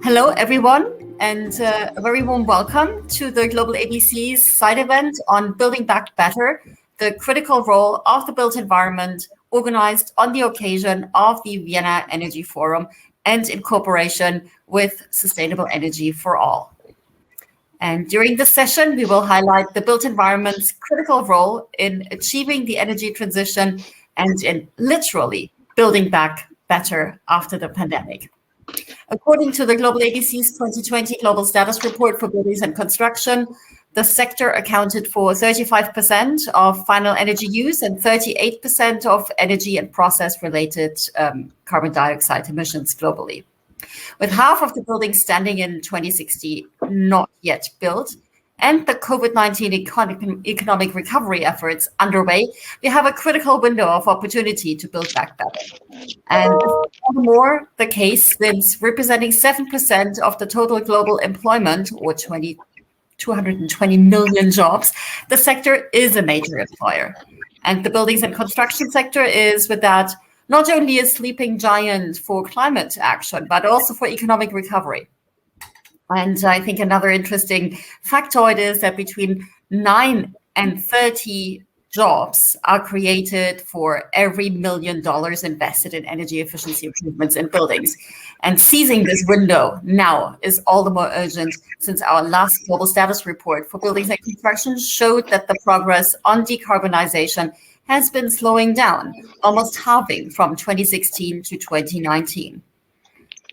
Hello, everyone, and a very warm welcome to the GlobalABC's side event on Building Back Better, the critical role of the built environment, organized on the occasion of the Vienna Energy Forum and in cooperation with Sustainable Energy for All. And during this session, we will highlight the built environment's critical role in achieving the energy transition and in literally building back better after the pandemic. According to the GlobalABC's 2020 Global Status Report for Buildings and Construction, the sector accounted for 35% of final energy use and 38% of energy and process-related carbon dioxide emissions globally. With half of the buildings standing in 2060 not yet built, and the COVID-19 economic recovery efforts underway, we have a critical window of opportunity to build back better. And this is more the case since representing 7% of the total global employment, or 220 million jobs, the sector is a major employer. And the buildings and construction sector is, with that, not only a sleeping giant for climate action, but also for economic recovery. And I think another interesting factoid is that between 9 and 30 jobs are created for every $1 million invested in energy efficiency improvements in buildings. And seizing this window now is all the more urgent since our last global status report for buildings and construction showed that the progress on decarbonization has been slowing down, almost halving from 2016 to 2019.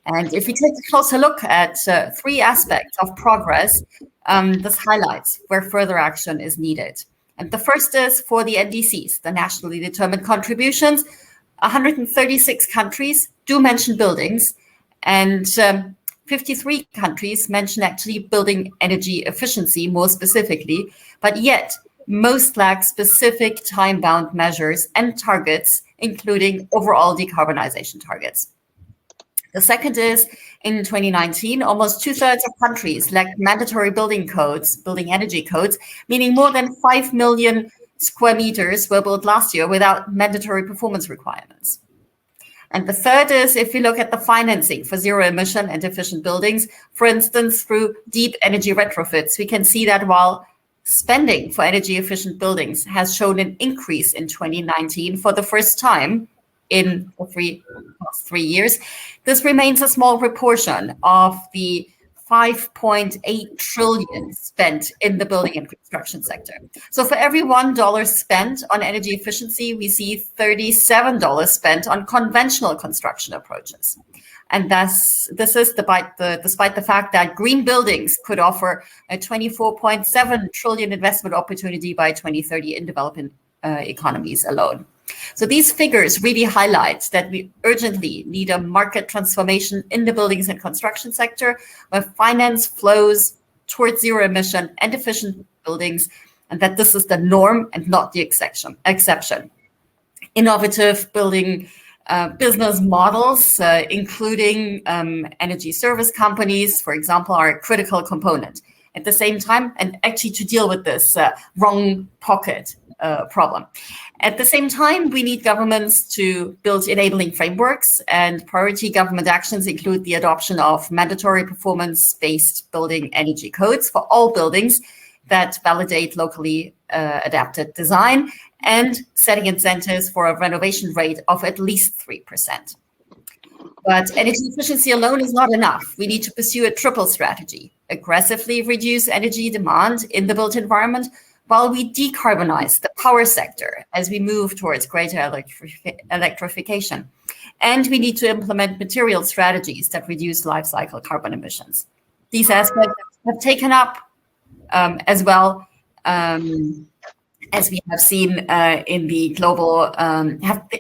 And if we take a closer look at three aspects of progress, this highlights where further action is needed. And the first is for the NDCs, the nationally determined contributions. 136 countries do mention buildings, and 53 countries mention actually building energy efficiency more specifically, but yet most lack specific time-bound measures and targets, including overall decarbonization targets. The second is, in 2019, almost 2/3 of countries lacked mandatory building codes, building energy codes, meaning more than 5 million square meters were built last year without mandatory performance requirements. And the third is, if we look at the financing for zero emission and efficient buildings, for instance, through deep energy retrofits, we can see that while spending for energy efficient buildings has shown an increase in 2019 for the first time in the past 3 years, this remains a small proportion of the 5.8 trillion spent in the building and construction sector. So for every $1 spent on energy efficiency, we see $37 spent on conventional construction approaches. And this is despite the fact that green buildings could offer a 24.7 trillion investment opportunity by 2030 in developing economies alone. So these figures really highlight that we urgently need a market transformation in the buildings and construction sector where finance flows towards zero emission and efficient buildings, and that this is the norm and not the exception. Innovative building business models, including energy service companies, for example, are a critical component. At the same time, and actually to deal with this wrong pocket problem. At the same time, we need governments to build enabling frameworks, and priority government actions include the adoption of mandatory performance-based building energy codes for all buildings that validate locally adapted design and setting incentives for a renovation rate of at least 3%. But energy efficiency alone is not enough. We need to pursue a triple strategy: aggressively reduce energy demand in the built environment, while we decarbonize the power sector as we move towards greater electrification. And we need to implement material strategies that reduce lifecycle carbon emissions. These aspects have taken up as well as we have seen in the global,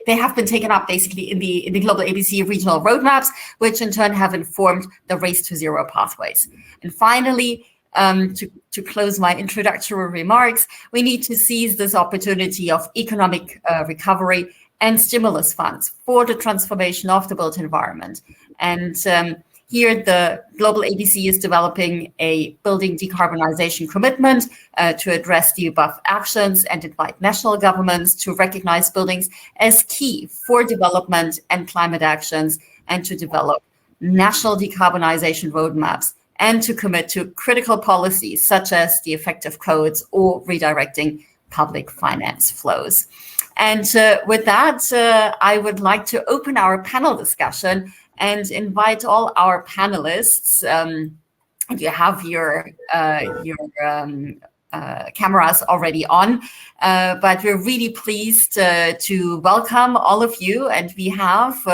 they have been taken up basically in the GlobalABC regional roadmaps, which in turn have informed the Race to Zero pathways. And finally, to close my introductory remarks, we need to seize this opportunity of economic recovery and stimulus funds for the transformation of the built environment. And here, the GlobalABC is developing a building decarbonization commitment to address the above actions and invite national governments to recognize buildings as key for development and climate actions and to develop national decarbonization roadmaps, and to commit to critical policies such as the effective codes or redirecting public finance flows. And with that, I would like to open our panel discussion and invite all our panelists. You have your cameras already on, but we're really pleased to welcome all of you. And we have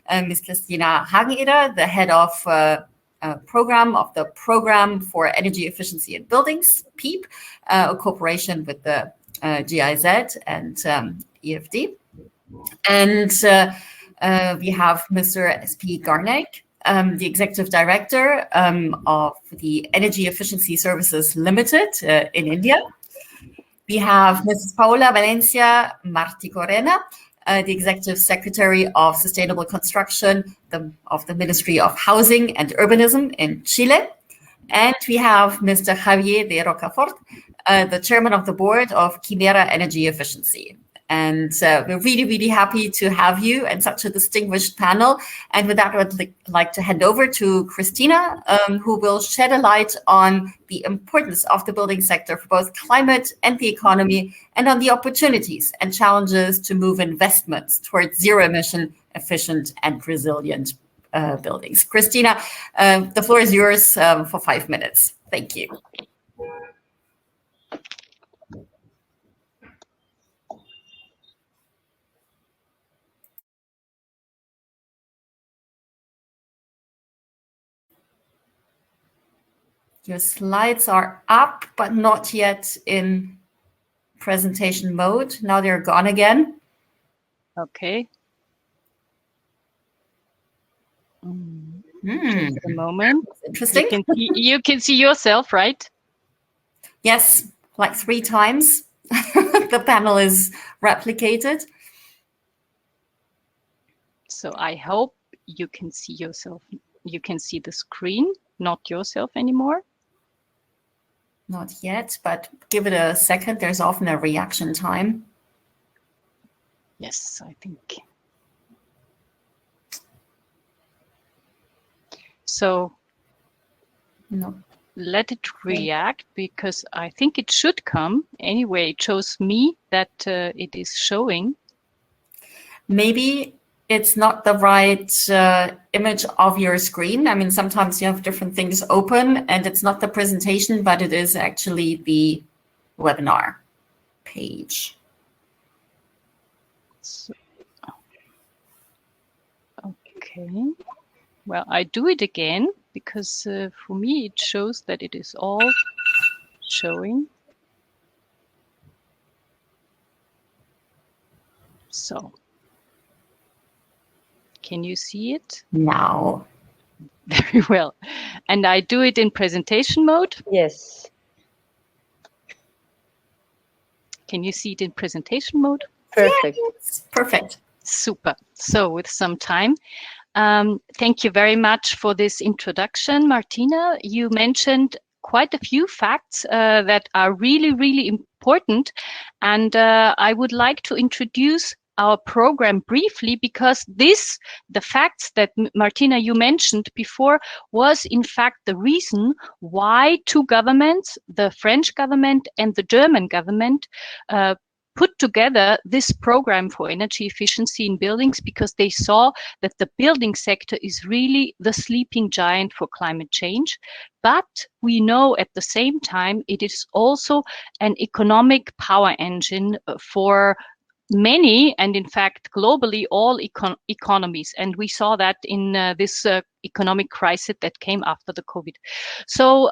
Ms. Christina Hageneder, the head of program of the Program for Energy Efficiency in Buildings, PEEB, a cooperation with the GIZ and EFD. And we have Mr. S.P. Garnack, the Executive Director of the Energy Efficiency Services Limited in India. We have Mrs. Paola Valencia Marticorena, the Executive Secretary of Sustainable Construction of the Ministry of Housing and Urbanism in Chile. And we have Mr. Javier de Rocafort, the Chairman of the Board of Chimera Energy Efficiency. And we're really, really happy to have you and such a distinguished panel. And with that, I would like to hand over to Christina, who will shed a light on the importance of the building sector for both climate and the economy, and on the opportunities and challenges to move investments towards zero-emission, efficient, and resilient buildings. Christina, the floor is yours for 5 minutes. Thank you. Your slides are up, but not yet in presentation mode. Now they're gone again. Okay. Just a moment. Interesting. You can see yourself, right? Yes, like 3 times. The panel is replicated. So I hope you can see yourself. You can see the screen, not yourself anymore. Not yet, but give it a second. There's often a reaction time. Yes, I think. So no. Let it react, because I think it should come. Anyway, it shows me that it is showing. Maybe it's not the right image of your screen. I mean, sometimes you have different things open and it's not the presentation, but it is actually the webinar page. So, okay. Well, I do it again because for me it shows that it is all showing. So. Can you see it? Now. Very well. And I do it in presentation mode? Yes. Can you see it in presentation mode? Perfect. Yes. Perfect. Super. So with some time. Thank you very much for this introduction, Martina. You mentioned quite a few facts that are really, really important. And I would like to introduce our program briefly, because the facts that Martina, you mentioned before, was in fact the reason why 2 governments, the French government and the German government, put together this program for energy efficiency in buildings, because they saw that the building sector is really the sleeping giant for climate change. But we know at the same time, it is also an economic power engine for many, and in fact globally all economies, and we saw that in this economic crisis that came after the COVID. So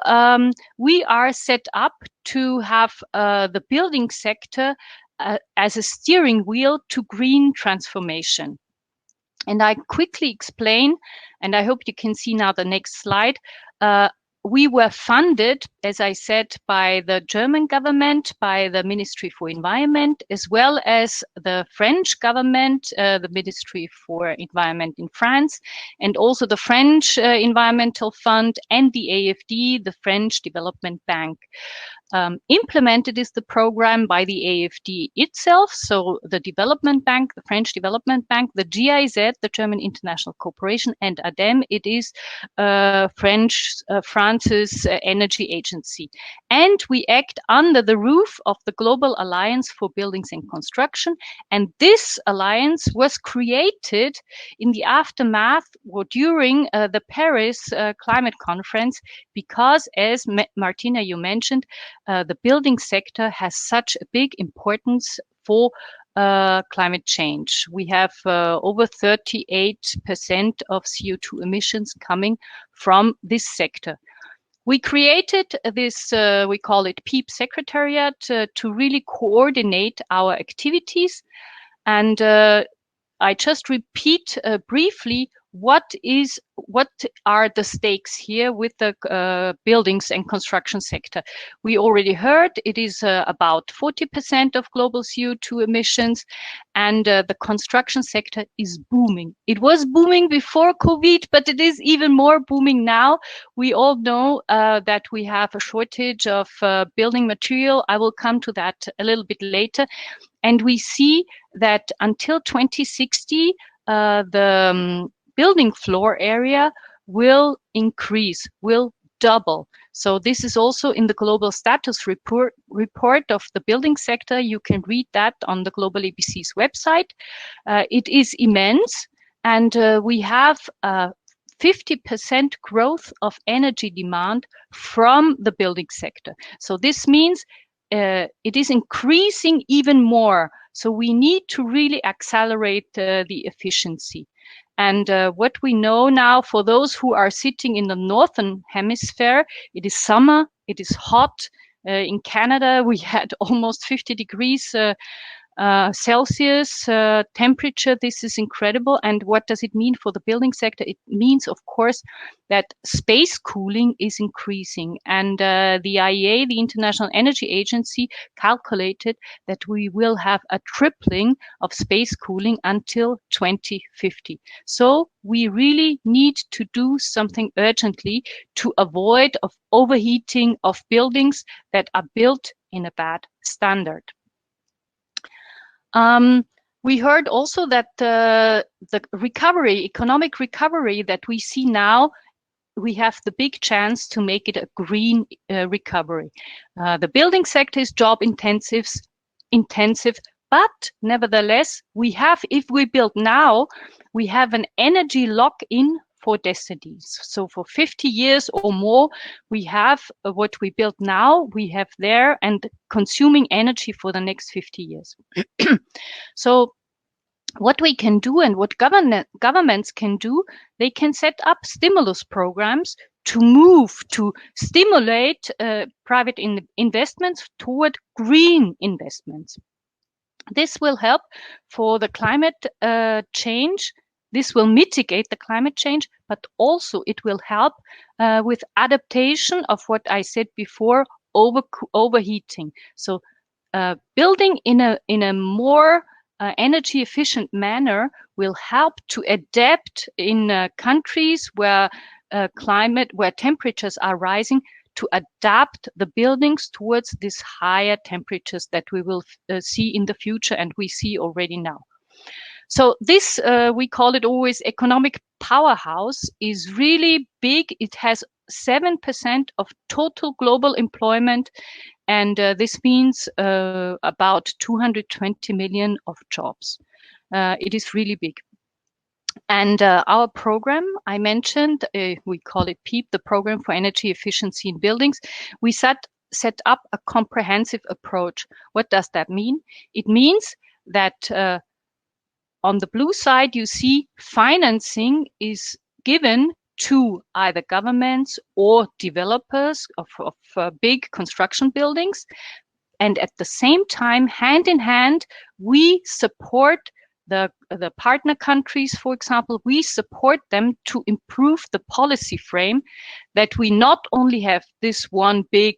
we are set up to have the building sector as a steering wheel to green transformation. And I quickly explain, and I hope you can see now the next slide. We were funded, as I said, by the German government, by the Ministry for Environment, as well as the French government, the Ministry for Environment in France, and also the French Environmental Fund and the AFD, the French Development Bank. Implemented is the program by the AFD itself, so the Development Bank, the French Development Bank, the GIZ, the German International Cooperation, and ADEME, it is France's energy agency. And we act under the roof of the Global Alliance for Buildings and Construction. And this alliance was created in the aftermath or during the Paris Climate Conference, because, as Martina, you mentioned, the building sector has such a big importance for climate change. We have over 38% of CO2 emissions coming from this sector. We created this, we call it PEEB Secretariat, to really coordinate our activities. And I just repeat briefly what are the stakes here with the buildings and construction sector. We already heard it is about 40% of global CO2 emissions, and the construction sector is booming. It was booming before COVID, but it is even more booming now. We all know that we have a shortage of building material. I will come to that a little bit later. And we see that until 2060, the building floor area will increase, will double. So this is also in the global status report of the building sector. You can read that on the GlobalABC's website. It is immense, and we have 50% growth of energy demand from the building sector. So this means it is increasing even more. So we need to really accelerate the efficiency. And what we know now, for those who are sitting in the northern hemisphere, it is summer, it is hot. In Canada, we had almost 50 degrees Celsius temperature. This is incredible. And what does it mean for the building sector? It means, of course, that space cooling is increasing. And the IEA, the International Energy Agency, calculated that we will have a tripling of space cooling until 2050. So we really need to do something urgently to avoid of overheating of buildings that are built in a bad standard. We heard also that the recovery, economic recovery that we see now, we have the big chance to make it a green recovery. The building sector is job intensive, but nevertheless, we have, if we build now, we have an energy lock-in for decades. So for 50 years or more, we have what we build now, we have there, and consuming energy for the next 50 years. So what we can do and what governments can do, they can set up stimulus programs to move, to stimulate private investments toward green investments. This will help for the climate change. This will mitigate the climate change, but also it will help with adaptation of what I said before, overheating. So building in a more energy efficient manner will help to adapt in countries where where temperatures are rising, to adapt the buildings towards these higher temperatures that we will see in the future, and we see already now. So this, we call it always economic powerhouse, is really big. It has 7% of total global employment, and this means about 220 million of jobs. It is really big. And our program, I mentioned, we call it PEEB, the Program for Energy Efficiency in Buildings. We set up a comprehensive approach. What does that mean? It means that on the blue side, you see financing is given to either governments or developers of big construction buildings. And at the same time, hand in hand, we support the partner countries, for example, we support them to improve the policy frame, that we not only have this one big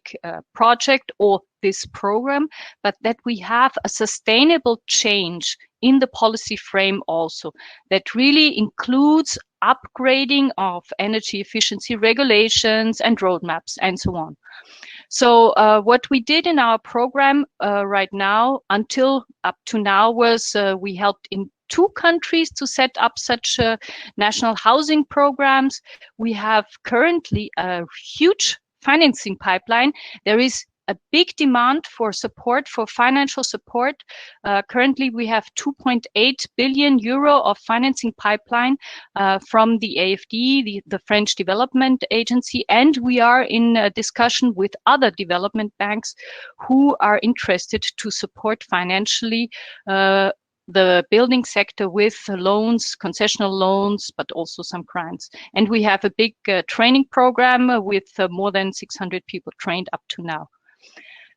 project or this program, but that we have a sustainable change in the policy frame also, that really includes upgrading of energy efficiency regulations and roadmaps and so on. So what we did in our program right now, until up to now, was we helped in 2 countries to set up such national housing programs. We have currently a huge financing pipeline. There is a big demand for support, for financial support. Currently, we have 2.8 billion euro of financing pipeline from the AFD, the French Development Agency, and we are in a discussion with other development banks who are interested to support financially the building sector with loans, concessional loans, but also some grants. And we have a big training program with more than 600 people trained up to now.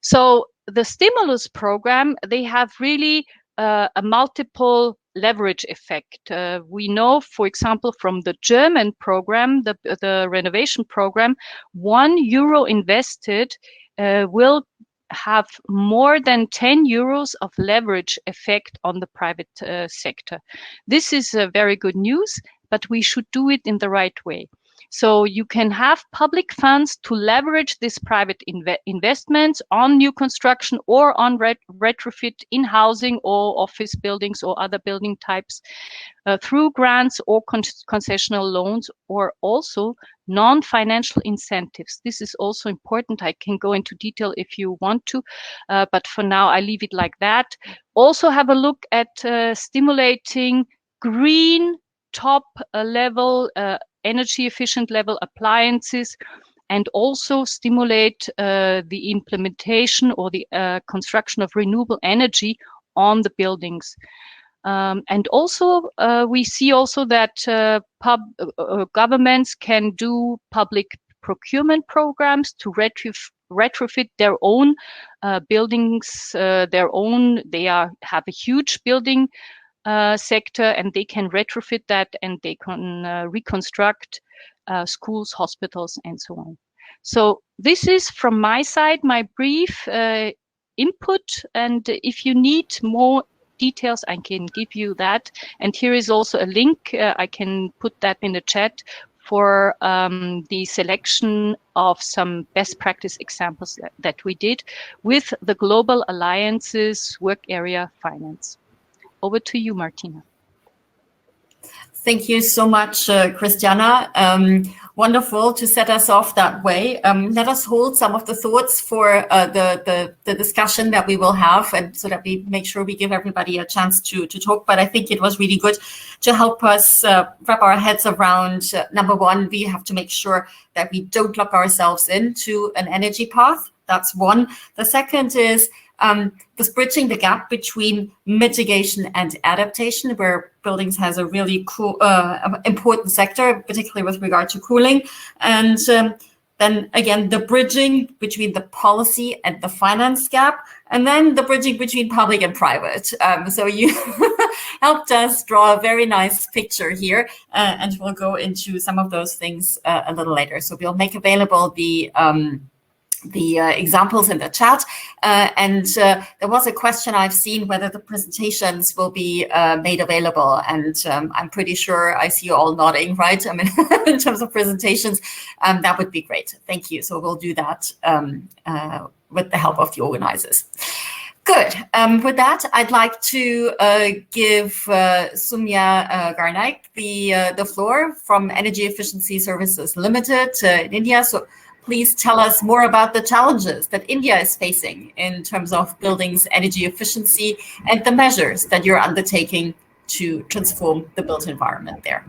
So the stimulus program, they have really a multiple leverage effect. We know, for example, from the German program, the renovation program, €1 invested will have more than 10 euros of leverage effect on the private sector. This is very good news, but we should do it in the right way. So you can have public funds to leverage this private investments on new construction or on retrofit in housing or office buildings or other building types through grants or concessional loans, or also non-financial incentives. This is also important. I can go into detail if you want to, but for now I leave it like that. Also have a look at stimulating green top level energy efficient level appliances, and also stimulate the implementation or the construction of renewable energy on the buildings. And also we see also that governments can do public procurement programs to retrofit their own buildings, they have a huge building sector, and they can retrofit that, and they can reconstruct schools, hospitals, and so on. So this is from my side, my brief input, and if you need more details, I can give you that. And here is also a link, I can put that in the chat, for the selection of some best practice examples that we did with the Global Alliance's Work Area Finance. Over to you, Martina. Thank you so much, Christiana. Wonderful to set us off that way. Let us hold some of the thoughts for the discussion that we will have, and so that we make sure we give everybody a chance to talk. But I think it was really good to help us wrap our heads around, number one, we have to make sure that we don't lock ourselves into an energy path. That's one. The second is this bridging the gap between mitigation and adaptation, where buildings has a really cool, important sector, particularly with regard to cooling. And then again, the bridging between the policy and the finance gap, and then the bridging between public and private. So you helped us draw a very nice picture here, and we'll go into some of those things a little later. So we'll make available the examples in the chat. And there was a question I've seen whether the presentations will be made available. And I'm pretty sure I see you all nodding, right? I mean, in terms of presentations, that would be great. Thank you. So we'll do that with the help of the organizers. Good. With that, I'd like to give Soumya Garnaik the floor from Energy Efficiency Services Limited in India. So please tell us more about the challenges that India is facing in terms of buildings energy efficiency and the measures that you're undertaking to transform the built environment there.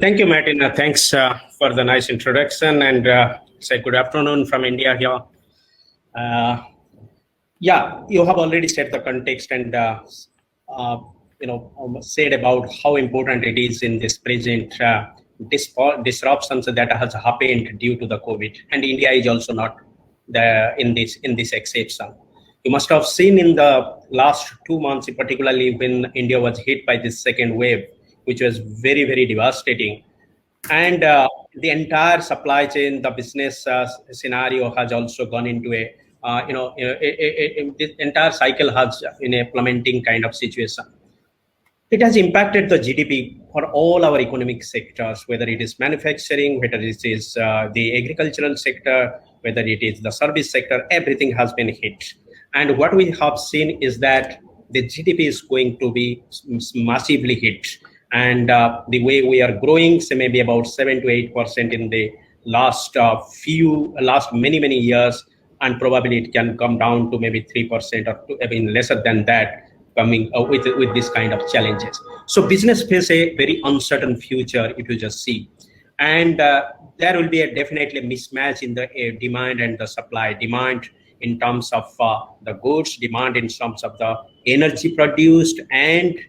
Thank you, Martina. Thanks for the nice introduction, and say good afternoon from India here. Yeah, you have already set the context and said about how important it is in this present disruptions that has happened due to the COVID, and India is also not in this exception. You must have seen in the last 2 months, particularly when India was hit by this second wave, which was very, very devastating, and the entire supply chain, the business scenario has also gone into a this entire cycle has in a plummeting kind of situation. It has impacted the GDP for all our economic sectors, whether it is manufacturing, whether it is the agricultural sector, whether it is the service sector, everything has been hit. And what we have seen is that the GDP is going to be massively hit. And the way we are growing, say maybe about 7 to 8% in the last many years, and probably it can come down to maybe 3% or even lesser than that, coming with this kind of challenges. So business face a very uncertain future, if you just see. And there will be definitely a mismatch in the demand and the supply. Demand in terms of the goods, demand in terms of the energy produced, and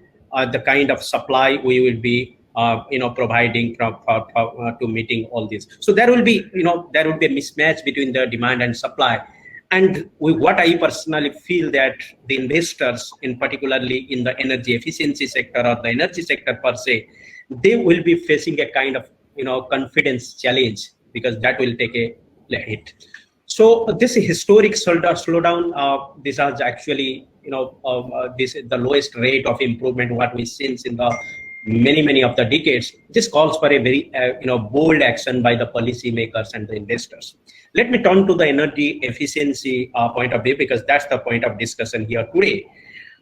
the kind of supply we will be providing to meeting all this. So there will be a mismatch between the demand and supply. And what I personally feel that the investors, in particularly in the energy efficiency sector or the energy sector per se, they will be facing a kind of confidence challenge, because that will take a hit. So this historic slowdown, this is actually this is the lowest rate of improvement what we've seen in the many of the decades. This calls for a very bold action by the policymakers and the investors. Let me turn to the energy efficiency point of view, because that's the point of discussion here today,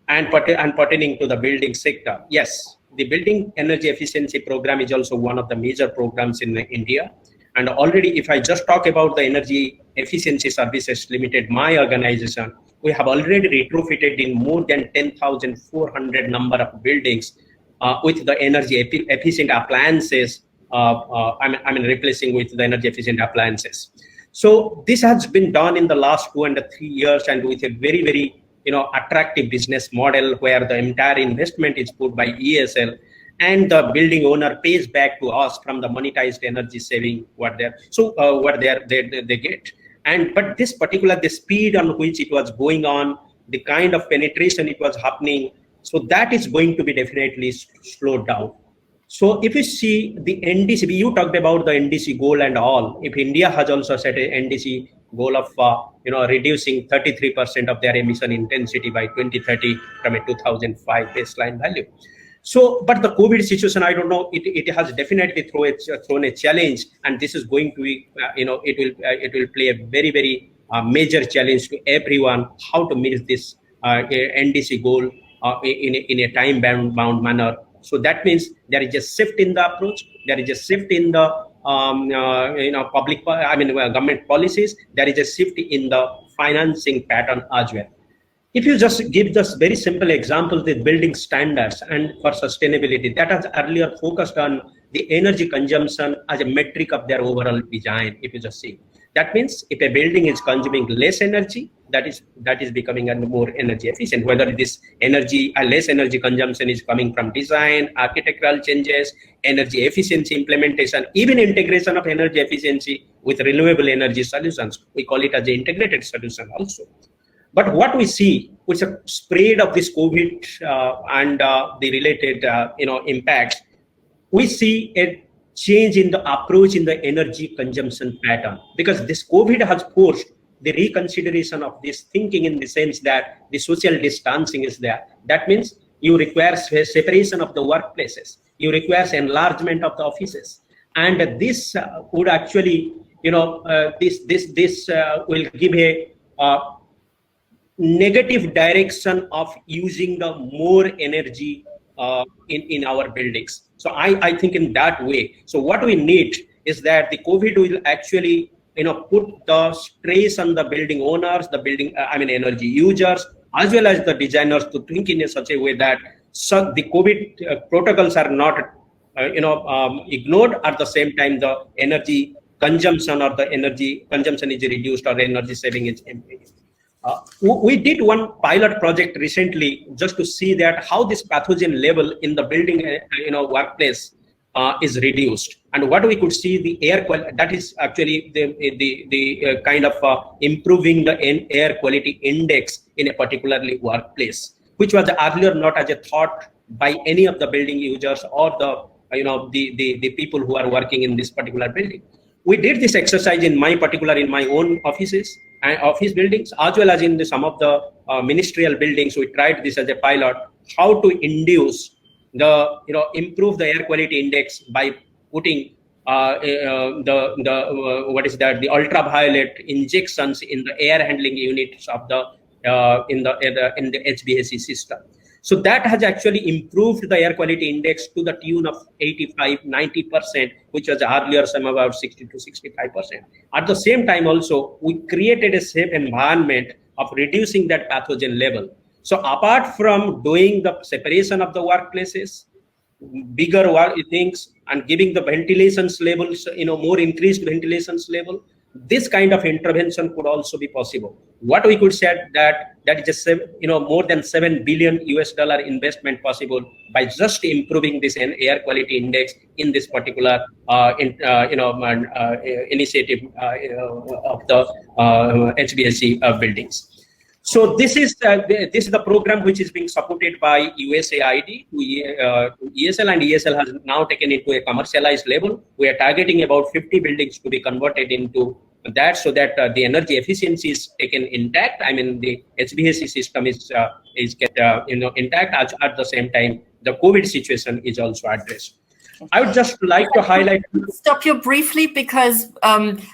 and pertaining to the building sector. Yes, the building energy efficiency program is also one of the major programs in India. And already, if I just talk about the Energy Efficiency Services Limited, my organization, we have already retrofitted in more than 10,400 number of buildings with the energy efficient appliances. Replacing with the energy efficient appliances. So this has been done in the last 2 and 3 years, and with a very attractive business model where the entire investment is put by ESL, and the building owner pays back to us from the monetized energy saving what they get. But this particular, the speed on which it was going on, the kind of penetration it was happening, so that is going to be definitely slowed down. So if you see the NDC, you talked about the NDC goal and all. If India has also set an NDC goal of reducing 33% of their emission intensity by 2030 from a 2005 baseline value. So, but the COVID situation, I don't know, it has definitely thrown a challenge, and this is going to be, it will play a very major challenge to everyone, how to meet this NDC goal in a time-bound manner. So that means there is a shift in the approach, there is a shift in the government policies, there is a shift in the financing pattern as well. If you just give this very simple example, the building standards and for sustainability, that has earlier focused on the energy consumption as a metric of their overall design. If you just see, that means if a building is consuming less energy, that is becoming a more energy efficient. Whether this less energy consumption is coming from design, architectural changes, energy efficiency implementation, even integration of energy efficiency with renewable energy solutions, we call it as an integrated solution also. But what we see with the spread of this COVID and the related impacts, we see a change in the approach in the energy consumption pattern, because this COVID has forced the reconsideration of this thinking in the sense that the social distancing is there. That means you require separation of the workplaces, you require enlargement of the offices, and this would actually, this will give a negative direction of using the more energy in our buildings. So I think in that way. So what we need is that the COVID will actually put the stress on the building owners, the energy users, as well as the designers, to think in such a way that the COVID protocols are not ignored. At the same time, the energy consumption or the energy consumption is reduced, or energy saving is increased. We did one pilot project recently just to see that how this pathogen level in the building, workplace is reduced, and what we could see, the air quality, that is actually the kind of improving the air quality index in a particularly workplace, which was earlier not as a thought by any of the building users or the people who are working in this particular building. We did this exercise in my own offices and office buildings, as well as in some of the ministerial buildings. We tried this as a pilot, how to induce improve the air quality index by putting the ultraviolet injections in the air handling units of the in the HVAC system. So that has actually improved the air quality index to the tune of 85-90%, which was earlier some about 60 to 65%. At the same time, also we created a safe environment of reducing that pathogen level. So apart from doing the separation of the workplaces, bigger things, and giving the ventilations levels, more increased ventilations level, this kind of intervention could also be possible. What we could say that is more than $7 billion investment possible by just improving this air quality index in this particular initiative of the HVAC buildings. So this is the program which is being supported by USAID to ESL, and ESL has now taken it to a commercialized level. We are targeting about 50 buildings to be converted into that, so that the energy efficiency is taken intact. I mean, the HVAC system is kept intact. At the same time, the COVID situation is also addressed. I would just like to highlight. Stop you briefly, because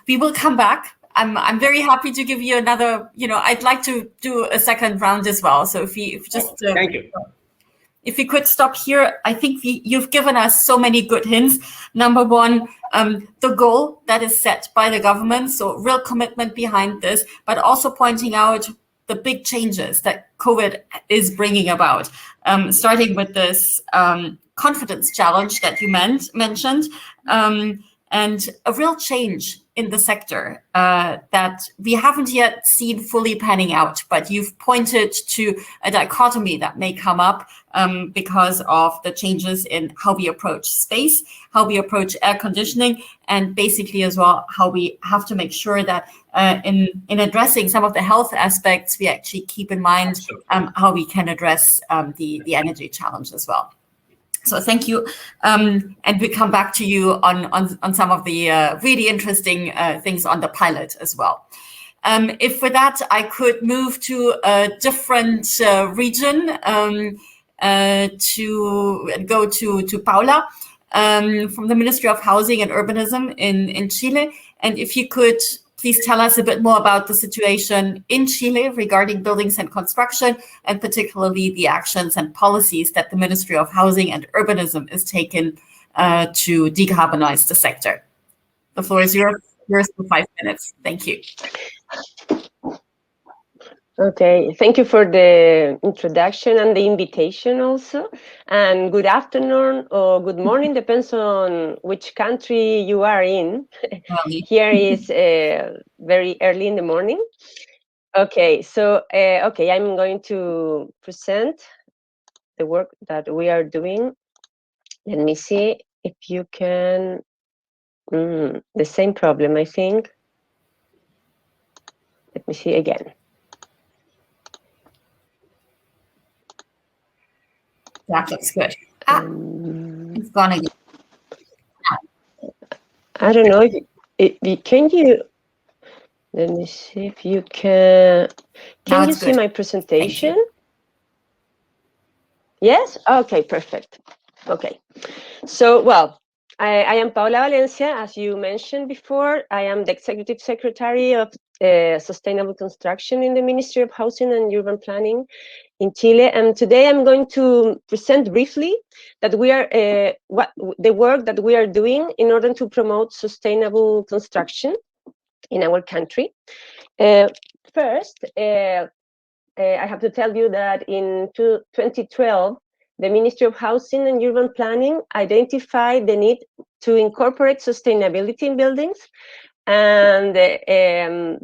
we will come back. I'm very happy to give you another, I'd like to do a second round as well. So if just thank you. If you could stop here, I think you've given us so many good hints. Number one, the goal that is set by the government, so real commitment behind this, but also pointing out the big changes that COVID is bringing about, starting with this confidence challenge that you mentioned, and a real change in the sector that we haven't yet seen fully panning out, but you've pointed to a dichotomy that may come up because of the changes in how we approach space, how we approach air conditioning, and basically as well how we have to make sure that in addressing some of the health aspects, we actually keep in mind how we can address the energy challenge as well. So thank you, and we come back to you on some of the really interesting things on the pilot as well. If with that I could move to a different region, to go to Paula from the Ministry of Housing and Urbanism in Chile, and if you could please tell us a bit more about the situation in Chile regarding buildings and construction, and particularly the actions and policies that the Ministry of Housing and Urbanism is taking to decarbonize the sector. The floor is yours for 5 minutes. Thank you. Okay, thank you for the introduction and the invitation also. And good afternoon or good morning, depends on which country you are in. Here is very early in the morning. Okay, so I'm going to present the work that we are doing. Let me see if you can, the same problem, I think. Let me see again. That looks good. It's gone again. I don't know if can you. Let me see if you can. Can you see my presentation? Yes. Okay. Perfect. Okay. So well, I am Paula Valencia, as you mentioned before. I am the Executive Secretary of Sustainable Construction in the Ministry of Housing and Urban Planning in Chile, and today I'm going to present briefly that we are the work that we are doing in order to promote sustainable construction in our country. First, I have to tell you that in 2012, the Ministry of Housing and Urban Planning identified the need to incorporate sustainability in buildings, and the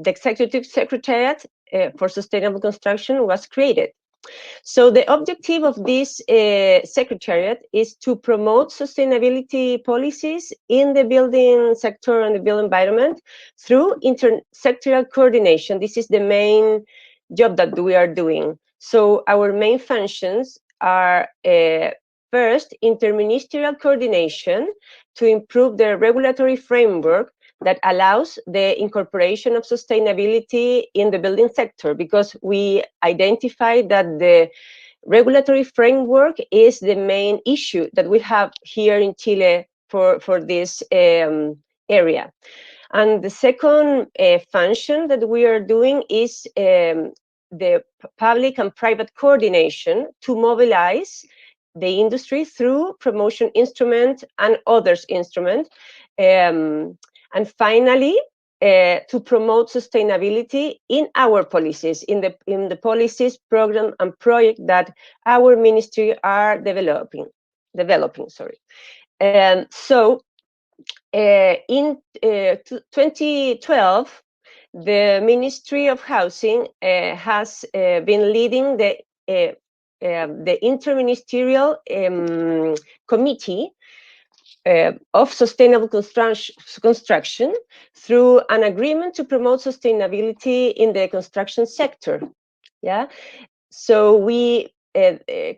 Executive Secretariat for Sustainable Construction was created. So the objective of this secretariat is to promote sustainability policies in the building sector and the built environment through intersectoral coordination. This is the main job that we are doing. So our main functions are first, interministerial coordination to improve the regulatory framework that allows the incorporation of sustainability in the building sector, because we identify that the regulatory framework is the main issue that we have here in Chile for this area. And the second function that we are doing is the public and private coordination to mobilize the industry through promotion instrument and others instrument. And finally, to promote sustainability in our policies, in the policies, program, and project that our ministry are developing. So in 2012, the Ministry of Housing has been leading the interministerial committee of sustainable construction through an agreement to promote sustainability in the construction sector. Yeah, so we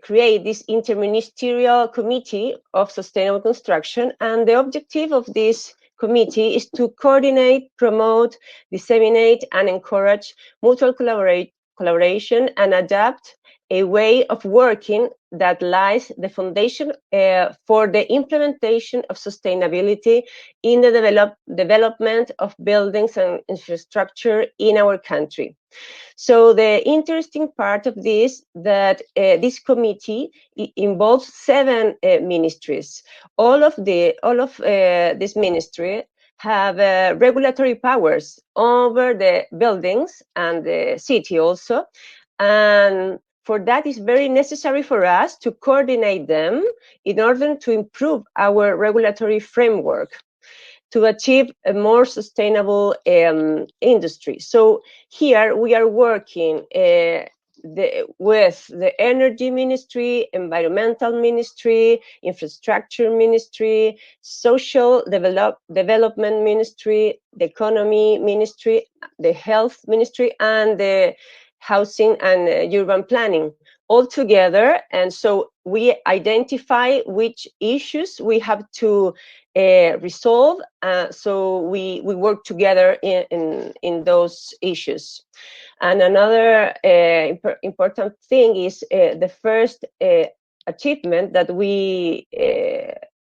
create this interministerial committee of sustainable construction, and the objective of this committee is to coordinate, promote, disseminate, and encourage mutual collaboration and adapt a way of working that lies the foundation for the implementation of sustainability in the development of buildings and infrastructure in our country. So the interesting part of this that this committee involves 7 ministries. All of this ministry have regulatory powers over the buildings and the city also, and for that, it's very necessary for us to coordinate them in order to improve our regulatory framework to achieve a more sustainable industry. So here we are working with the Energy Ministry, Environmental Ministry, Infrastructure Ministry, Social Development Ministry, the Economy Ministry, the Health Ministry, and the Housing and Urban Planning all together. And so we identify which issues we have to resolve. So we work together in those issues. And another important thing is the first achievement that we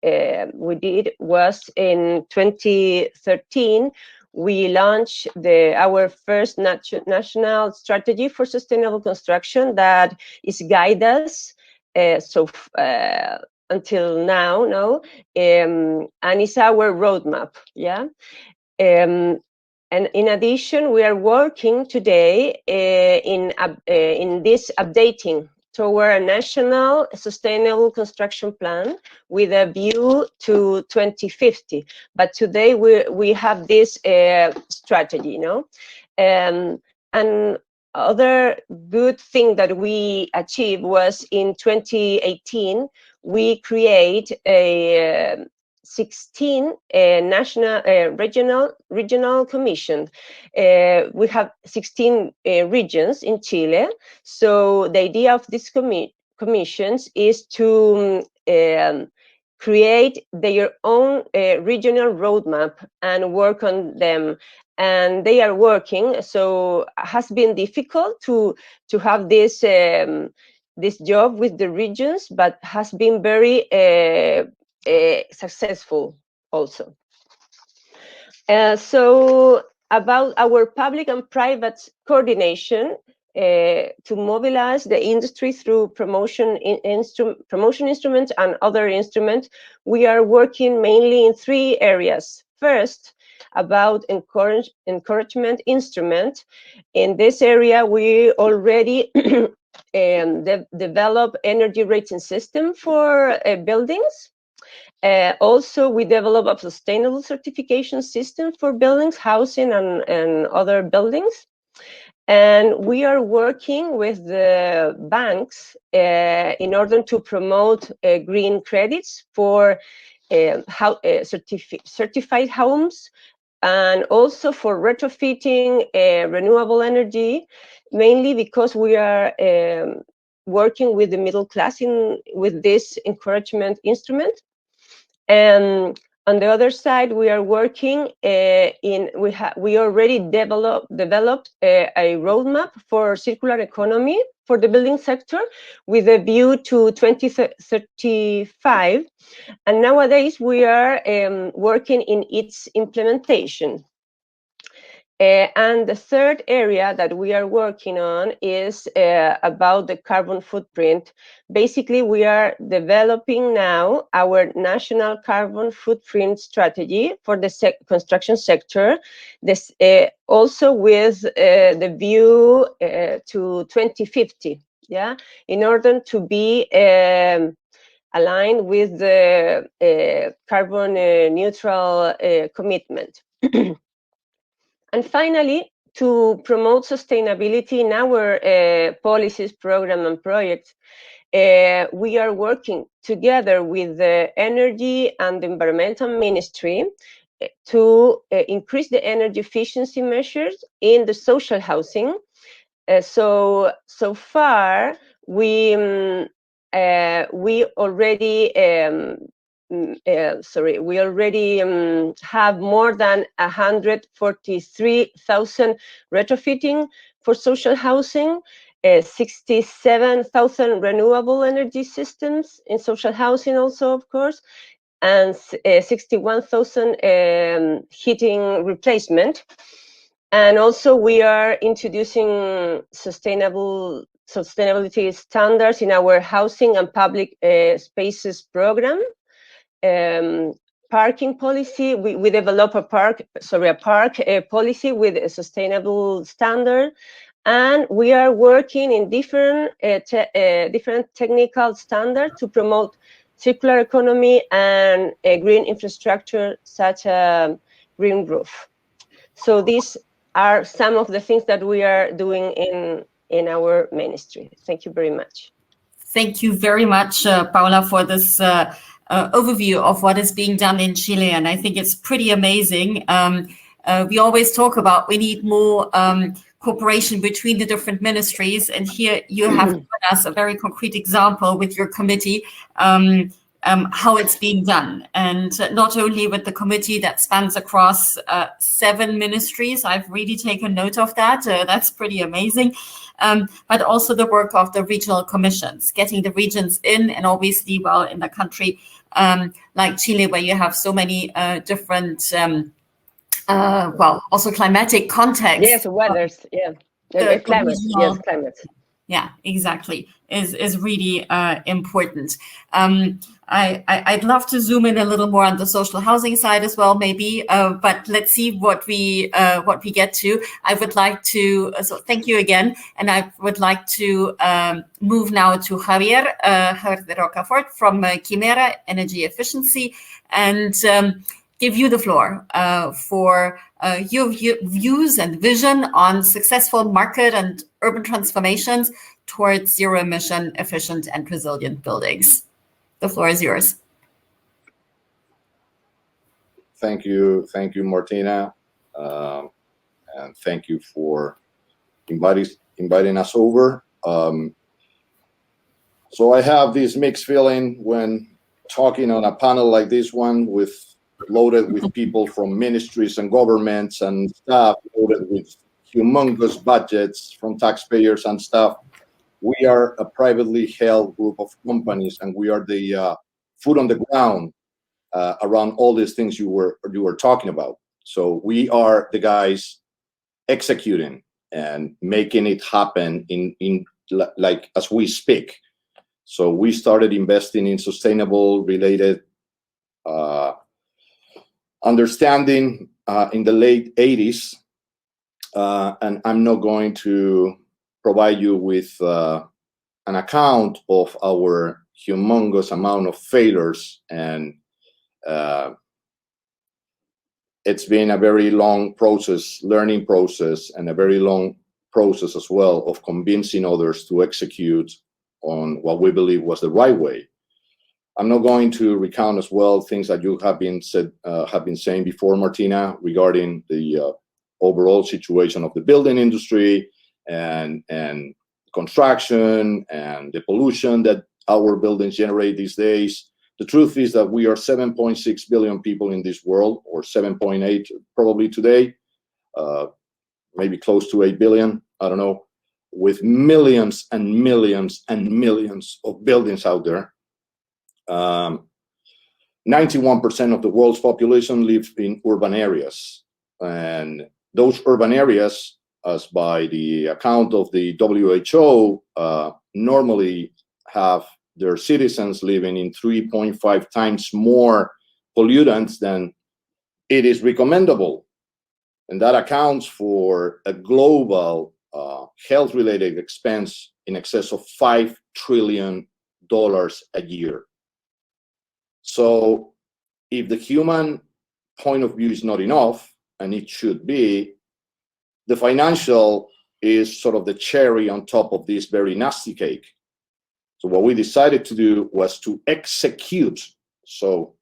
did was in 2013. We launched our first national strategy for sustainable construction that is guide us until now, and it's our roadmap. Yeah. And in addition, we are working today in this updating toward a national sustainable construction plan with a view to 2050. But today we have this strategy, and other good thing that we achieved was in 2018 we create a 16 national regional commission. We have 16 regions in Chile. So the idea of these commissions is to create their own regional roadmap and work on them. And they are working. So it has been difficult to have this this job with the regions, but has been very successful also. So about our public and private coordination to mobilize the industry through promotion instruments and other instruments, we are working mainly in 3 areas. First, about encouragement instrument. In this area, we already develop energy rating system for buildings. Also, we develop a sustainable certification system for buildings, housing, and other buildings. And we are working with the banks in order to promote green credits for certified homes, and also for retrofitting renewable energy, mainly because we are working with the middle class with this encouragement instrument. And On the other side, we are working we already developed a roadmap for circular economy for the building sector with a view to 2035. And nowadays we are working in its implementation. And the third area that we are working on is about the carbon footprint. Basically, we are developing now our national carbon footprint strategy for the construction sector, this, also with the view to 2050, yeah, in order to be aligned with the carbon neutral commitment. And finally, to promote sustainability in our policies, program, and projects, we are working together with the Energy and Environmental Ministry to increase the energy efficiency measures in the social housing. So far, we already have more than 143,000 retrofitting for social housing, 67,000 renewable energy systems in social housing also, of course, and 61,000 heating replacement. And also we are introducing sustainability standards in our housing and public spaces program. Parking policy, we develop a park policy with a sustainable standard, and we are working in different technical standards to promote circular economy and green infrastructure, such as green roof. So these are some of the things that we are doing in our ministry. Thank you very much. Thank you very much, Paula, for this overview of what is being done in Chile. And I think it's pretty amazing. We always talk about we need more cooperation between the different ministries. And here you have given us a very concrete example with your committee, how it's being done. And not only with the committee that spans across 7 ministries, I've really taken note of that. That's pretty amazing. But also the work of the regional commissions, getting the regions in, and obviously, well, in a country like Chile, where you have so many different, also climatic contexts. Yes, weathers, yeah. Climate, yes, climate. Yeah, exactly, is really important. I'd love to zoom in a little more on the social housing side as well, maybe, but let's see what we get to. I would like to, so thank you again, and I would like to move now to Javier de Rocafort from Quimera Energy Efficiency, and give you the floor for your views and vision on successful market and urban transformations towards zero-emission, efficient, and resilient buildings. The floor is yours. Thank you, Martina, and thank you for inviting us over. So I have this mixed feeling when talking on a panel like this one, loaded with people from ministries and governments and staff, loaded with humongous budgets from taxpayers and staff. We are a privately held group of companies, and we are the foot on the ground around all these things you were talking about. So we are the guys executing and making it happen in like as we speak. So we started investing in sustainable related understanding in the late 80s, and I'm not going to provide you with an account of our humongous amount of failures, and it's been a very long process, learning process, and a very long process as well of convincing others to execute on what we believe was the right way. I'm not going to recount as well things that you have been saying before, Martina, regarding the overall situation of the building industry and construction and the pollution that our buildings generate these days. The truth is that we are 7.6 billion people in this world, or 7.8 probably today, maybe close to 8 billion, I don't know, with millions and millions and millions of buildings out there. 91% of the world's population live in urban areas. And those urban areas, as by the account of the WHO, normally have their citizens living in 3.5 times more pollutants than it is recommendable. And that accounts for a global health-related expense in excess of $5 trillion a year. So if the human point of view is not enough, and it should be, the financial is sort of the cherry on top of this very nasty cake. So what we decided to do was to execute, so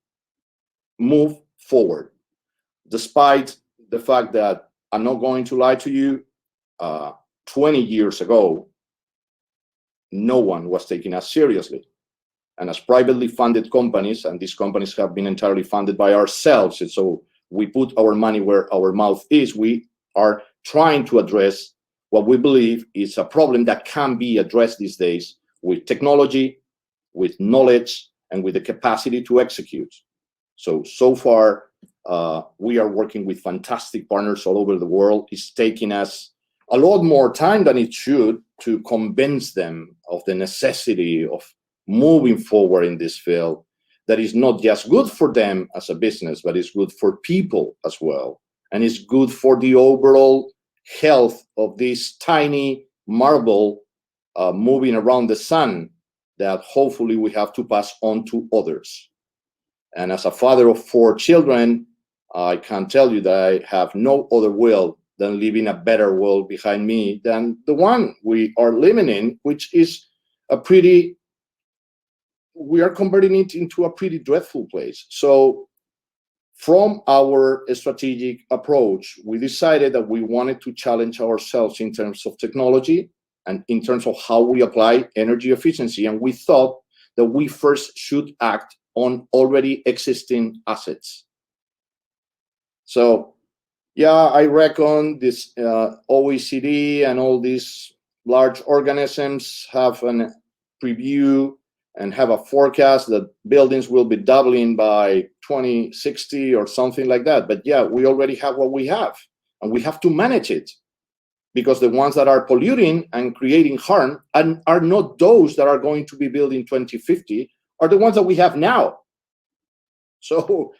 move forward, despite the fact that, I'm not going to lie to you, 20 years ago, no one was taking us seriously. And as privately funded companies, and these companies have been entirely funded by ourselves, and so we put our money where our mouth is, we are trying to address what we believe is a problem that can be addressed these days with technology, with knowledge, and with the capacity to execute. So far, we are working with fantastic partners all over the world. It's taking us a lot more time than it should to convince them of the necessity of moving forward in this field that is not just good for them as a business, but it's good for people as well. And it's good for the overall health of this tiny marble moving around the sun that hopefully we have to pass on to others. And as a father of 4 children, I can tell you that I have no other will than leaving a better world behind me than the one we are living in, which is we are converting it into a pretty dreadful place. So from our strategic approach, we decided that we wanted to challenge ourselves in terms of technology and in terms of how we apply energy efficiency. And we thought that we first should act on already existing assets. So yeah, I reckon this OECD and all these large organisms have a preview and have a forecast that buildings will be doubling by 2060 or something like that. But yeah, we already have what we have, and we have to manage it, because the ones that are polluting and creating harm and are not those that are going to be built in 2050, are the ones that we have now. So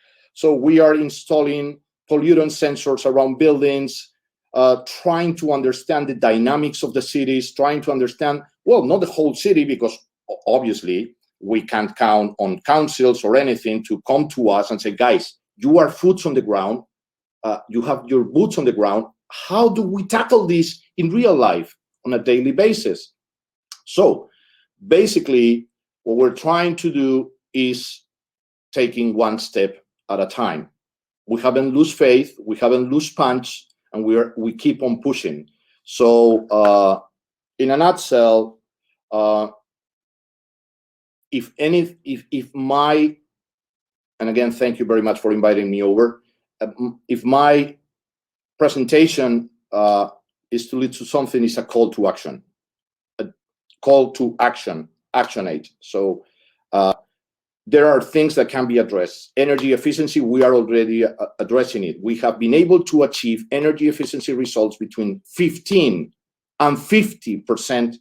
we are installing pollutant sensors around buildings, trying to understand the dynamics of the cities, trying to understand, well, not the whole city, because obviously we can't count on councils or anything to come to us and say, guys, you are boots on the ground, you have your boots on the ground. How do we tackle this in real life on a daily basis? So basically, what we're trying to do is taking one step at a time. We haven't lost faith, we haven't lost punch, and we keep on pushing. So in a nutshell, if my, and again, thank you very much for inviting me over. If my presentation is to lead to something, it's a call to action. A call to action, actionate. So there are things that can be addressed. Energy efficiency, we are already addressing it. We have been able to achieve energy efficiency results between 15 and 50%.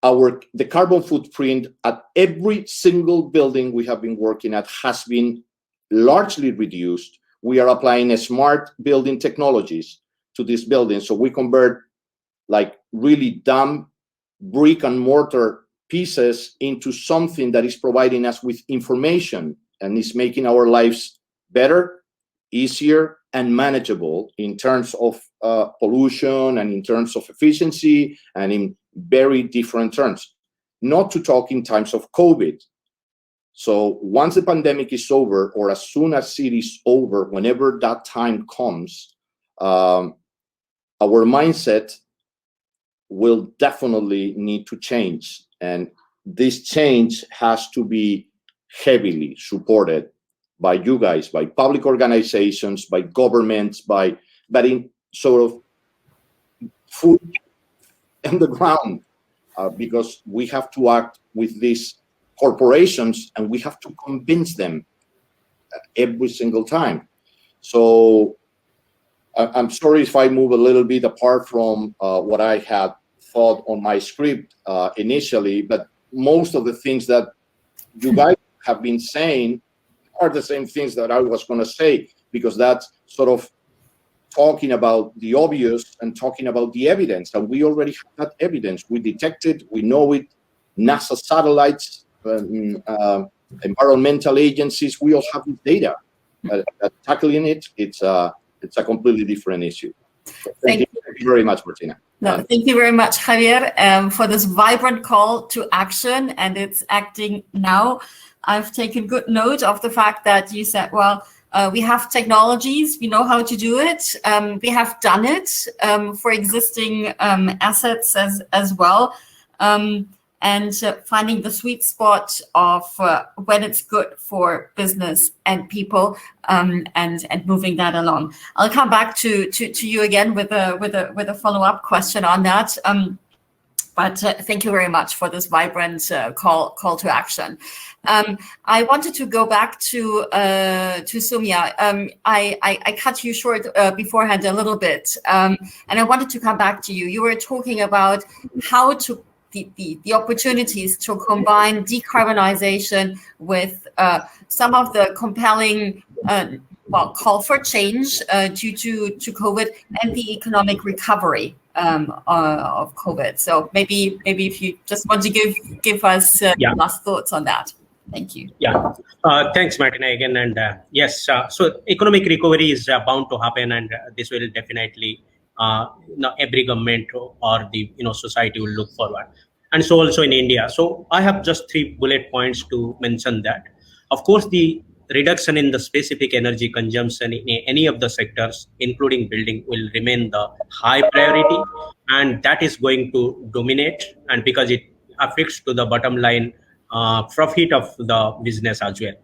The carbon footprint at every single building we have been working at has been largely reduced. We are applying smart building technologies to these buildings. So we convert like really dumb brick and mortar pieces into something that is providing us with information and is making our lives better, easier, and manageable in terms of pollution and in terms of efficiency and in very different terms, not to talk in times of COVID. So once the pandemic is over, or as soon as it is over, whenever that time comes, our mindset will definitely need to change. And this change has to be heavily supported by you guys, by public organizations, by governments, but in sort of foot on the ground, because we have to act with these corporations and we have to convince them every single time. So I'm sorry if I move a little bit apart from what I had thought on my script initially, but most of the things that you guys have been saying are the same things that I was going to say, because that's sort of talking about the obvious and talking about the evidence. And we already have that evidence. We detect it, we know it. NASA satellites, environmental agencies, we all have this data. Tackling it, it's a completely different issue. Thank you very much, Martina. No, thank you very much, Javier, for this vibrant call to action, and it's acting now. I've taken good note of the fact that you said, well, we have technologies, we know how to do it, we have done it for existing assets as well, and finding the sweet spot of when it's good for business and people, and moving that along. I'll come back to you again with a follow-up question on that. But thank you very much for this vibrant call to action. I wanted to go back to Sumia. I cut you short beforehand a little bit, and I wanted to come back to you. You were talking about how to the opportunities to combine decarbonization with some of the compelling call for change due to COVID and the economic recovery of COVID. So maybe if you just want to give us last thoughts on that. Thank you. Yeah, thanks, Martina, again. And yes, so economic recovery is bound to happen, and this will definitely every government or the society will look forward, and so also in India. So I have just 3 bullet points to mention that. Of course, the reduction in the specific energy consumption in any of the sectors, including building, will remain the high priority, and that is going to dominate, and because it affects to the bottom line profit of the business as well.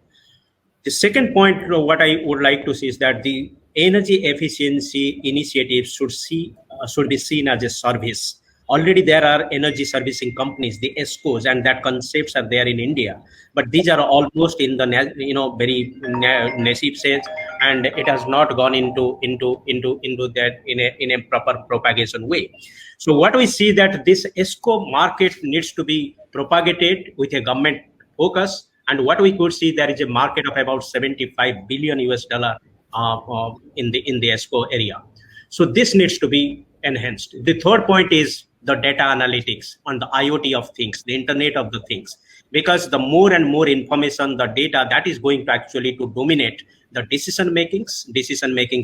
The second point, what I would like to see is that the energy efficiency initiatives should be seen as a service. Already there are energy servicing companies, the ESCOs, and that concepts are there in India. But these are almost in the very nascent stage, and it has not gone into that in a proper propagation way. So what we see that this ESCO market needs to be propagated with a government focus, and what we could see, there is a market of about $75 billion in the ESCO area. So this needs to be enhanced. The third point is the data analytics on the IoT of things, the Internet of the things, because the more and more information, the data, that is going to actually to dominate the decision makings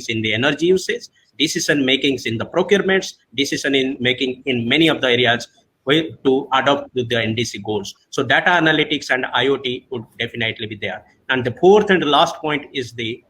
in the energy usage, decision makings in the procurements, decision in making in many of the areas to adopt the NDC goals. So data analytics and IoT would definitely be there. And the fourth and last point is the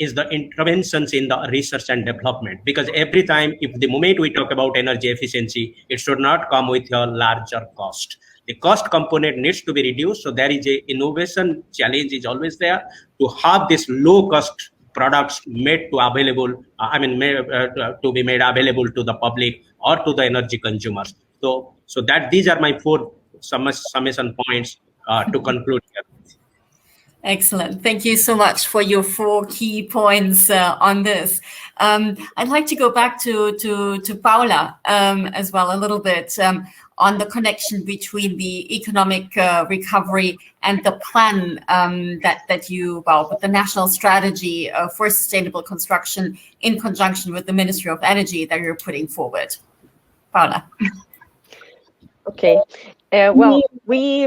interventions in the research and development, because every time, if the moment we talk about energy efficiency, it should not come with a larger cost. The cost component needs to be reduced, so there is a innovation challenge is always there to have this low cost products made to available, to be made available to the public or to the energy consumers. So that these are my 4 summation points to conclude here. Excellent. Thank you so much for your 4 key points on this. I'd like to go back to Paula as well a little bit on the connection between the economic recovery and the plan that you, with the national strategy for sustainable construction in conjunction with the Ministry of Energy that you're putting forward. Paula. Okay. Well, we...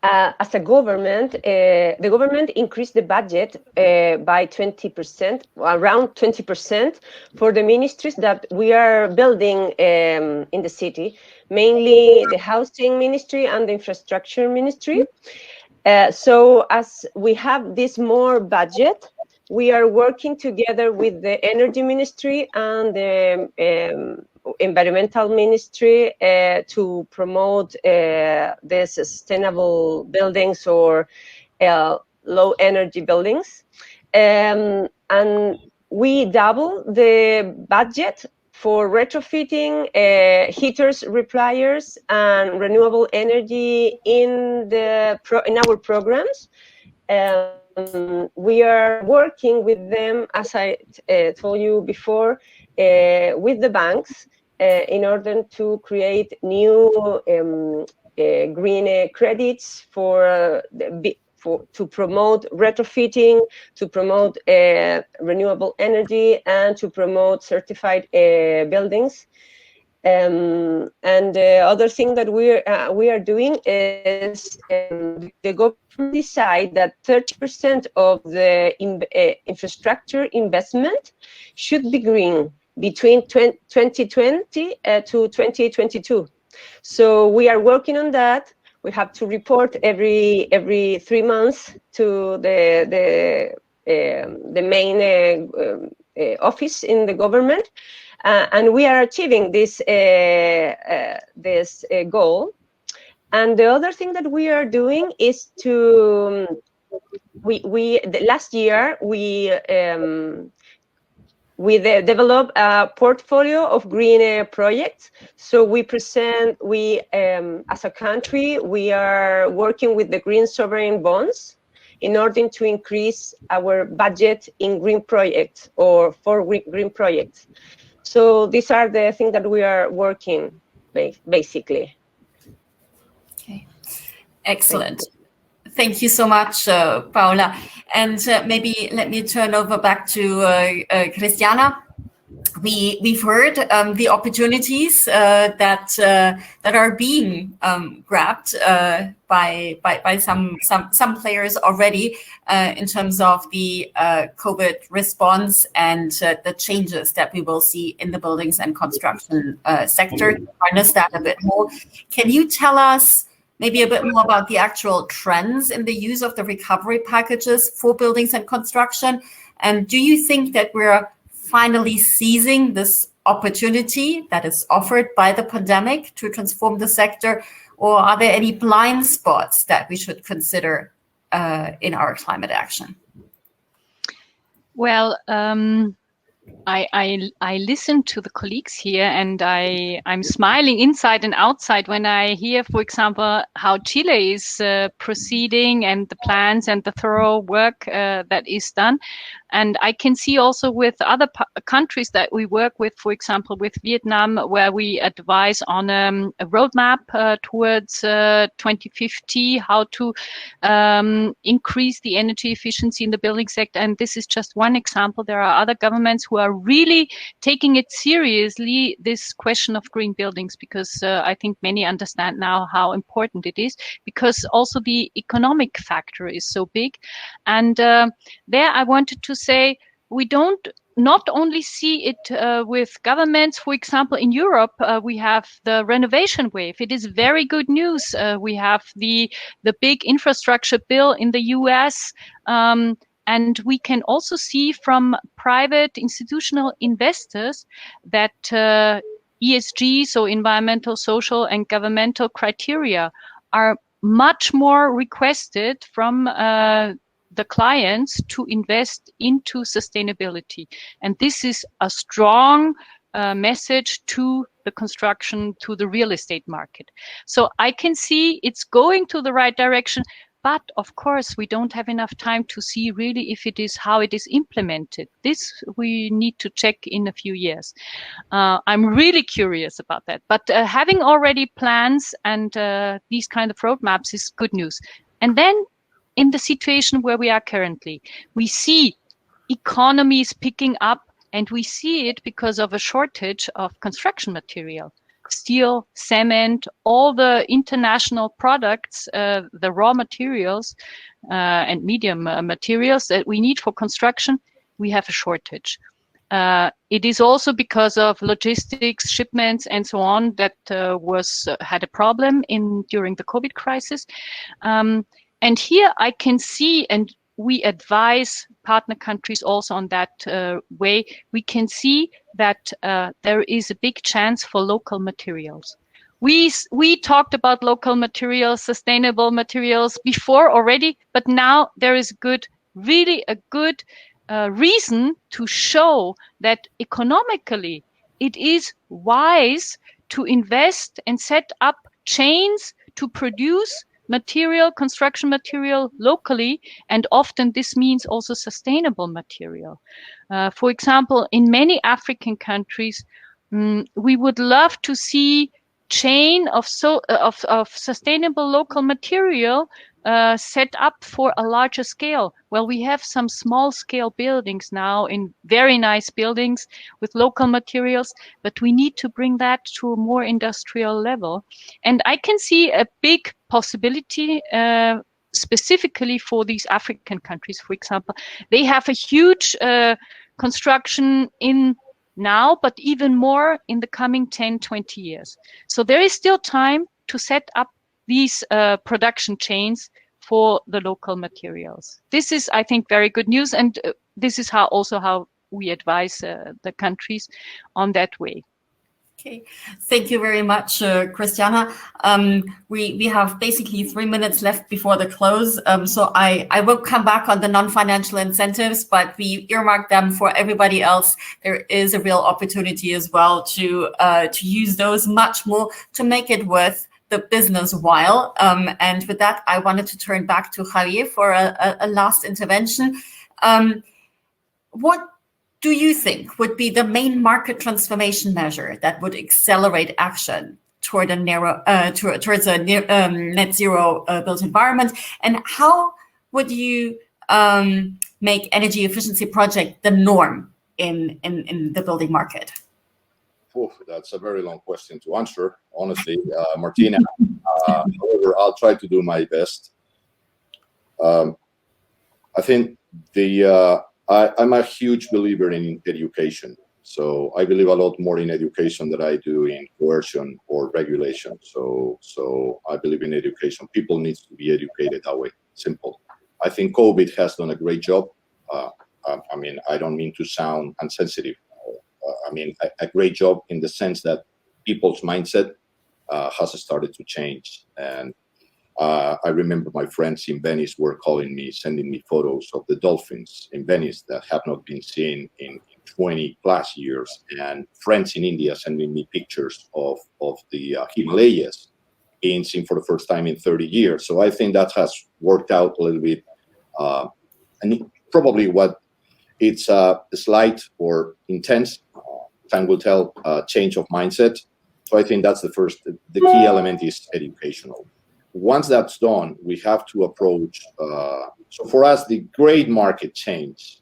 as a government, the government increased the budget by 20%, around 20%, for the ministries that we are building in the city, mainly the housing ministry and the infrastructure ministry. So as we have this more budget, we are working together with the energy ministry and the environmental ministry to promote the sustainable buildings or low energy buildings. And we double the budget for retrofitting heaters, repliers, and renewable energy in our programs. We are working with them, as I told you before, with the banks in order to create new green credits to promote retrofitting, to promote renewable energy, and to promote certified buildings. And the other thing that we are doing is the government decide that 30% of the infrastructure investment should be green between 2020 to 2022. So we are working on that. We have to report every 3 months to the main office in the government. And we are achieving this goal. And the other thing that we are doing is to last year we developed a portfolio of green projects. So as a country, we are working with the green sovereign bonds in order to increase our budget in green projects or for green projects. So these are the things that we are working, basically. Okay, excellent. Thank you so much, Paula. And maybe let me turn over back to Christiana. We've heard the opportunities that are being grabbed by some players already in terms of the COVID response and the changes that we will see in the buildings and construction sector. To harness that a bit more, can you tell us maybe a bit more about the actual trends in the use of the recovery packages for buildings and construction? And do you think that we're finally seizing this opportunity that is offered by the pandemic to transform the sector? Or are there any blind spots that we should consider in our climate action? Well, I listen to the colleagues here, and I'm smiling inside and outside when I hear, for example, how Chile is proceeding and the plans and the thorough work that is done. And I can see also with other countries that we work with, for example, with Vietnam, where we advise on a roadmap towards 2050, how to increase the energy efficiency in the building sector. And this is just one example. There are other governments who are really taking it seriously, this question of green buildings, because I think many understand now how important it is, because also the economic factor is so big. And there I wanted to say, we don't not only see it with governments. For example, in Europe, we have the renovation wave. It is very good news. We have the big infrastructure bill in the US. And we can also see from private institutional investors that ESG, so environmental, social, and governmental criteria, are much more requested from the clients to invest into sustainability. And this is a strong message to the construction, to the real estate market. So I can see it's going to the right direction, but of course we don't have enough time to see really if it is how it is implemented. This we need to check in a few years. I'm really curious about that. But having already plans and these kind of roadmaps is good news. And then in the situation where we are currently, we see economies picking up, and we see it because of a shortage of construction material. Steel, cement, all the international products, the raw materials and medium materials that we need for construction, we have a shortage. It is also because of logistics, shipments, and so on that had a problem during the COVID crisis. And here I can see, and we advise partner countries also on that way, we can see that there is a big chance for local materials. We talked about local materials, sustainable materials before already, but now there is really a good reason to show that economically it is wise to invest and set up chains to produce construction material locally, and often this means also sustainable material. For example, in many African countries, we would love to see chain of sustainable local material set up for a larger scale. Well, we have some small scale buildings now, in very nice buildings with local materials, but we need to bring that to a more industrial level. And I can see a big possibility specifically for these African countries. For example, they have a huge construction in now, but even more in the coming 10, 20 years. So there is still time to set up these production chains for the local materials. This is, I think, very good news, and this is how we advise the countries on that way. Okay, thank you very much, Christiana. We have basically 3 minutes left before the close, so I will come back on the non-financial incentives, but we earmark them for everybody else. There is a real opportunity as well to use those much more to make it worth the business while. And with that, I wanted to turn back to Javier for a last intervention. What do you think would be the main market transformation measure that would accelerate action toward towards a net zero built environment? And how would you make energy efficiency project the norm in the building market? Oh, that's a very long question to answer, honestly, Martina. However, I'll try to do my best. I think I'm a huge believer in education. So I believe a lot more in education than I do in coercion or regulation. So I believe in education. People need to be educated that way. Simple. I think COVID has done a great job. I mean, I don't mean to sound insensitive. I mean, a great job in the sense that people's mindset has started to change. And I remember my friends in Venice were calling me, sending me photos of the dolphins in Venice that have not been seen in 20 plus years, and friends in India sending me pictures of the Himalayas being seen for the first time in 30 years. So I think that has worked out a little bit, and probably what it's a slight or intense, time will tell, change of mindset. So I think that's the key element is educational. Once that's done, we have to approach, so for us, the great market change.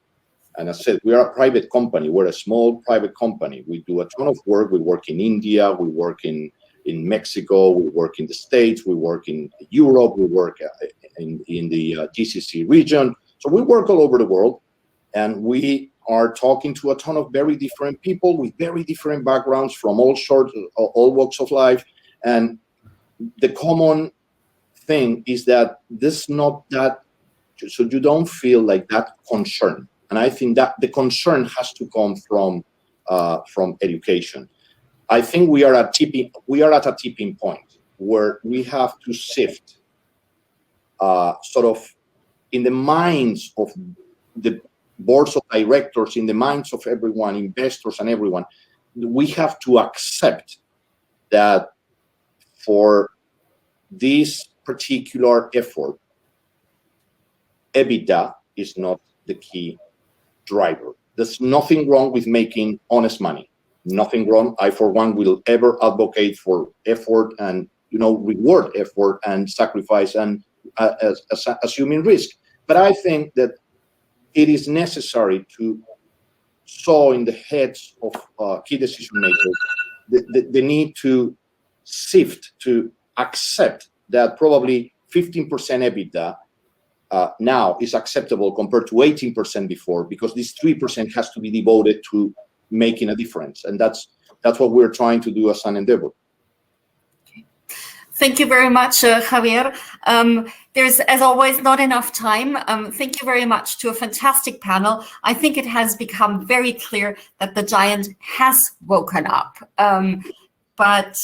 And as I said, we are a private company. We're a small private company. We do a ton of work. We work in India. We work in Mexico. We work in the States. We work in Europe. We work in the GCC region. So we work all over the world. And we are talking to a ton of very different people with very different backgrounds from all walks of life. And the common thing is that this not that, so you don't feel like that concern. And I think that the concern has to come from education. I think we are at a tipping point where we have to shift sort of in the minds of the boards of directors, in the minds of everyone, investors and everyone. We have to accept that for this particular effort, EBITDA is not the key driver. There's nothing wrong with making honest money. Nothing wrong. I, for one, will ever advocate for effort and reward effort and sacrifice and assuming risk. But I think that it is necessary to sow in the heads of key decision makers the need to shift to accept that probably 15% EBITDA now is acceptable compared to 18% before, because this 3% has to be devoted to making a difference. And that's what we're trying to do as an endeavor. Thank you very much, Javier. There's, as always, not enough time. Thank you very much to a fantastic panel. I think it has become very clear that the giant has woken up. But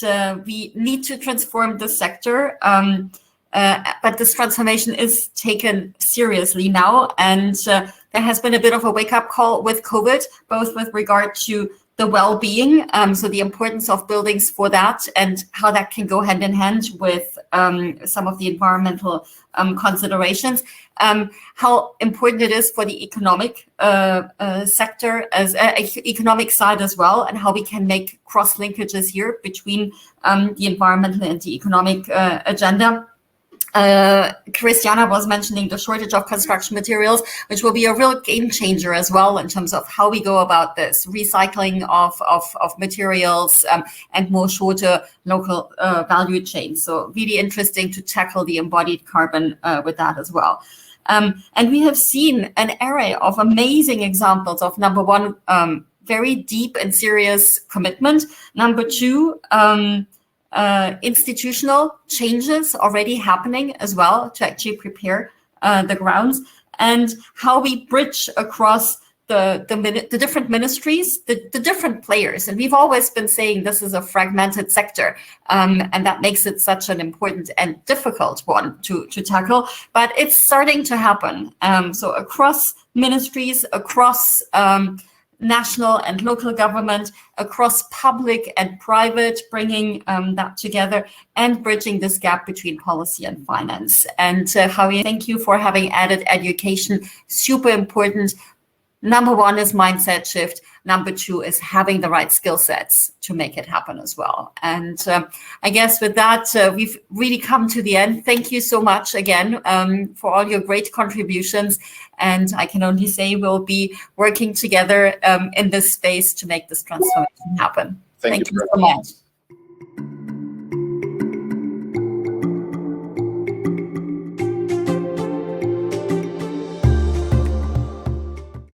we need to transform the sector. But this transformation is taken seriously now. And there has been a bit of a wake-up call with COVID, both with regard to the well-being, so the importance of buildings for that and how that can go hand in hand with some of the environmental considerations, how important it is for the economic sector as economic side as well, and how we can make cross linkages here between the environmental and the economic agenda. Christiana was mentioning the shortage of construction materials, which will be a real game changer as well in terms of how we go about this recycling of materials and more shorter local value chains. So really interesting to tackle the embodied carbon with that as well. And we have seen an array of amazing examples of, number one, very deep and serious commitment. Number two, institutional changes already happening as well to actually prepare the grounds, and how we bridge across the different ministries, the different players. And we've always been saying this is a fragmented sector, and that makes it such an important and difficult one to tackle, but it's starting to happen. So across ministries, across national and local government, across public and private, bringing that together and bridging this gap between policy and finance. And Javier, thank you for having added education, super important. Number one is mindset shift. Number two is having the right skill sets to make it happen as well. And I guess with that, we've really come to the end. Thank you so much again for all your great contributions. And I can only say we'll be working together in this space to make this transformation happen. Thank you so much.